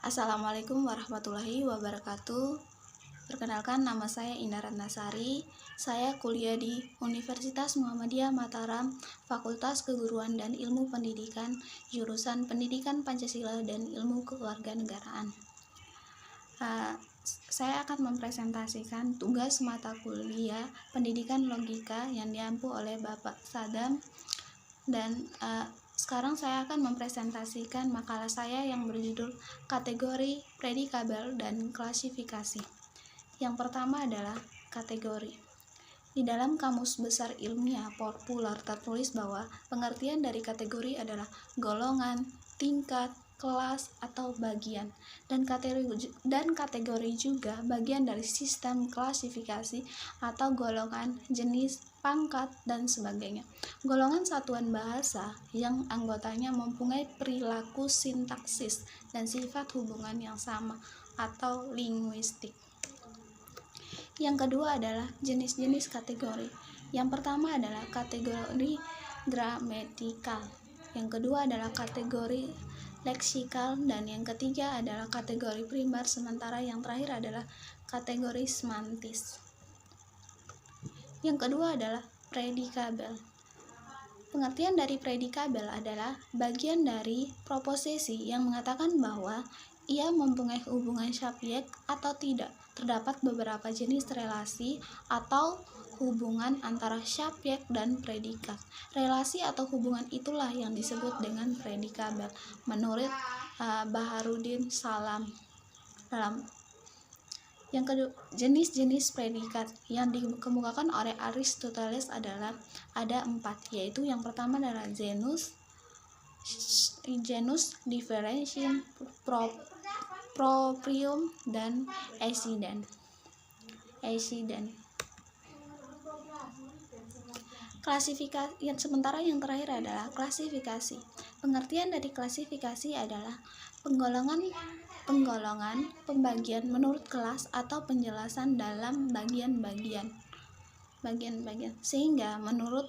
Assalamualaikum warahmatullahi wabarakatuh. Perkenalkan, nama saya Indah Ratnasari. Saya kuliah di Universitas Muhammadiyah Mataram, Fakultas Keguruan dan Ilmu Pendidikan, jurusan Pendidikan Pancasila dan Ilmu Kewarganegaraan. Saya akan mempresentasikan tugas mata kuliah Pendidikan Logika yang diampu oleh Bapak Sadam, dan sekarang saya akan mempresentasikan makalah saya yang berjudul Kategori, Predikabel, dan Klasifikasi. Yang pertama adalah kategori. Di dalam Kamus Besar Ilmiah Populer tertulis bahwa pengertian dari kategori adalah golongan, tingkat, kelas, atau bagian, dan kategori juga bagian dari sistem klasifikasi atau golongan, jenis, pangkat, dan sebagainya. Golongan satuan bahasa yang anggotanya mempunyai perilaku sintaksis dan sifat hubungan yang sama atau linguistik. Yang kedua adalah jenis-jenis kategori. Yang pertama adalah kategori gramatikal, yang kedua adalah kategori leksikal, dan yang ketiga adalah kategori primer, sementara yang terakhir adalah kategori semantis. Yang kedua adalah predikabel. Pengertian dari predikabel adalah bagian dari proposisi yang mengatakan bahwa ia mempunyai hubungan subjek atau tidak. Terdapat beberapa jenis relasi atau hubungan antara subjek dan predikat. Relasi atau hubungan itulah yang disebut dengan predikabel menurut Baharudin Salam. Yang kedua, jenis-jenis predikat yang dikemukakan oleh Aristoteles adalah ada 4, yaitu yang pertama adalah genus, differentium, proprium, dan accident. Klasifikasi. Sementara yang terakhir adalah klasifikasi. Pengertian dari klasifikasi adalah penggolongan, pembagian menurut kelas atau penjelasan dalam bagian-bagian. Sehingga menurut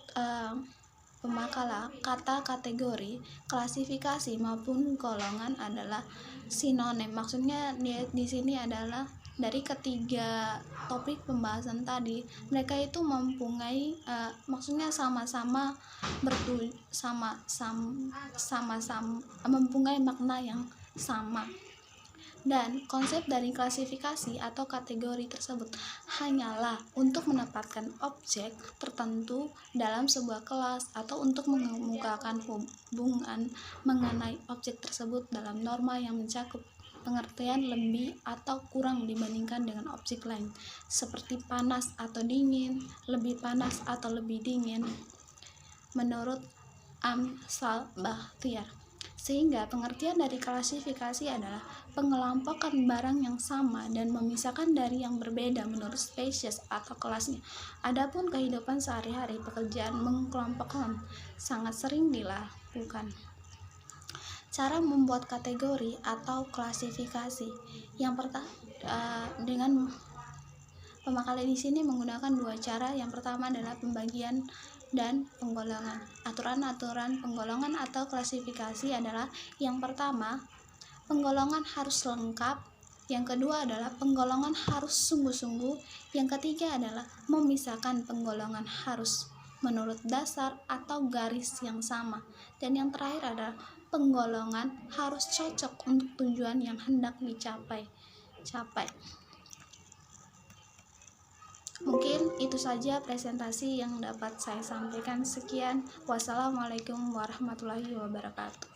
pemakalah, kata kategori, klasifikasi maupun golongan adalah sinonim. Maksudnya di sini adalah dari ketiga topik pembahasan tadi, mereka itu mempunyai maksudnya sama-sama mempunyai makna yang sama. Dan konsep dari klasifikasi atau kategori tersebut hanyalah untuk menempatkan objek tertentu dalam sebuah kelas atau untuk mengemukakan hubungan mengenai objek tersebut dalam norma yang mencakup pengertian lebih atau kurang dibandingkan dengan objek lain, seperti panas atau dingin, lebih panas atau lebih dingin, menurut Amsal Bakhtiar. Sehingga pengertian dari klasifikasi adalah pengelompokan barang yang sama dan memisahkan dari yang berbeda menurut spesies atau kelasnya. Adapun kehidupan sehari-hari, pekerjaan mengkelompokkan sangat sering dilakukan. Cara membuat kategori atau klasifikasi. Yang pertama, dengan pemakalah di sini menggunakan 2 cara. Yang pertama adalah pembagian dan penggolongan. Aturan-aturan penggolongan atau klasifikasi adalah: yang pertama, penggolongan harus lengkap. Yang kedua adalah penggolongan harus sungguh-sungguh. Yang ketiga adalah memisahkan penggolongan harus menurut dasar atau garis yang sama. Dan yang terakhir adalah penggolongan harus cocok untuk tujuan yang hendak dicapai. Mungkin itu saja presentasi yang dapat saya sampaikan. Sekian, wassalamualaikum warahmatullahi wabarakatuh.